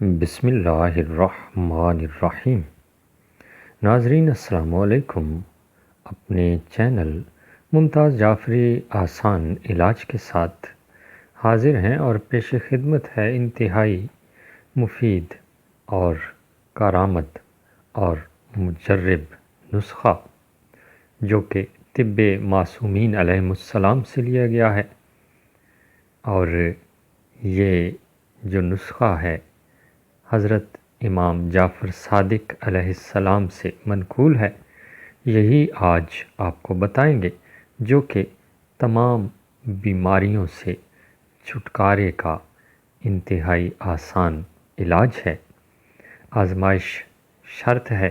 بسم اللہ الرحمن الرحیم۔ ناظرین السلام علیکم۔ اپنے چینل ممتاز جعفری آسان علاج کے ساتھ حاضر ہیں اور پیش خدمت ہے انتہائی مفید اور کارآمد اور مجرب نسخہ جو کہ طب معصومین علیہم السلام سے لیا گیا ہے، اور یہ جو نسخہ ہے حضرت امام جعفر صادق علیہ السلام سے منقول ہے۔ یہی آج آپ کو بتائیں گے جو کہ تمام بیماریوں سے چھٹکارے کا انتہائی آسان علاج ہے۔ آزمائش شرط ہے۔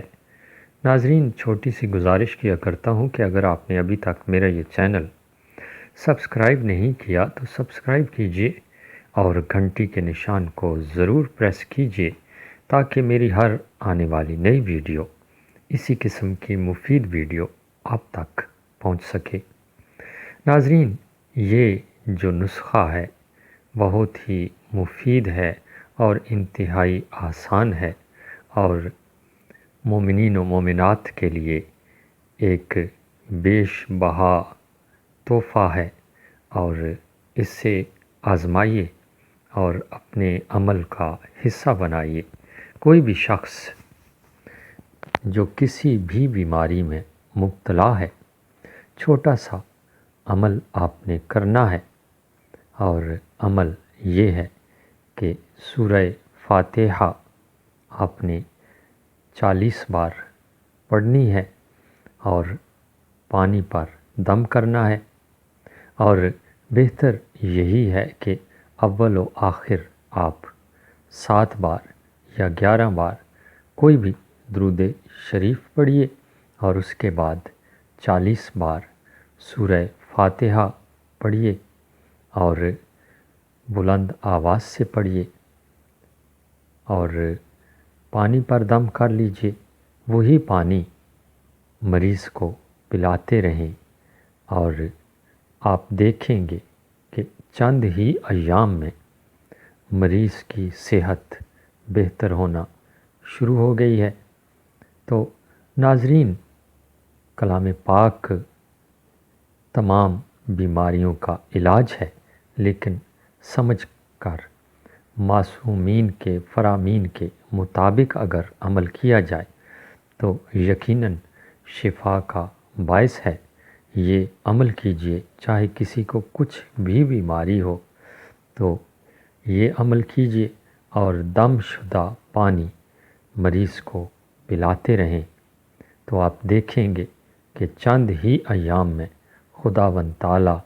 ناظرین، چھوٹی سی گزارش کیا کرتا ہوں کہ اگر آپ نے ابھی تک میرا یہ چینل سبسکرائب نہیں کیا تو سبسکرائب کیجئے اور گھنٹی کے نشان کو ضرور پریس کیجئے تاکہ میری ہر آنے والی نئی ویڈیو، اسی قسم کی مفید ویڈیو آپ تک پہنچ سکے۔ ناظرین، یہ جو نسخہ ہے بہت ہی مفید ہے اور انتہائی آسان ہے، اور مومنین و مومنات کے لیے ایک بیش بہا تحفہ ہے، اور اس سے آزمائیے اور اپنے عمل کا حصہ بنائیے۔ کوئی بھی شخص جو کسی بھی بیماری میں مبتلا ہے، چھوٹا سا عمل آپ نے کرنا ہے، اور عمل یہ ہے کہ سورہ فاتحہ آپ نے 40 بار پڑھنی ہے اور پانی پر دم کرنا ہے، اور بہتر یہی ہے کہ اول و آخر آپ 7 بار یا 11 بار کوئی بھی درود شریف پڑھیے، اور اس کے بعد 40 بار سورہ فاتحہ پڑھیے اور بلند آواز سے پڑھیے، اور پانی پر دم کر لیجئے۔ وہی پانی مریض کو پلاتے رہیں، اور آپ دیکھیں گے کہ چند ہی ایام میں مریض کی صحت بہتر ہونا شروع ہو گئی ہے۔ تو ناظرین، کلام پاک تمام بیماریوں کا علاج ہے، لیکن سمجھ کر معصومین کے فرامین کے مطابق اگر عمل کیا جائے تو یقیناً شفا کا باعث ہے۔ یہ عمل کیجئے، چاہے کسی کو کچھ بھی بیماری ہو تو یہ عمل کیجئے، اور دم شدہ پانی مریض کو پلاتے رہیں، تو آپ دیکھیں گے کہ چند ہی ایام میں خداوند تعالیٰ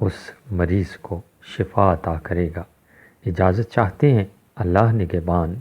اس مریض کو شفا عطا کرے گا۔ اجازت چاہتے ہیں، اللہ نگہبان۔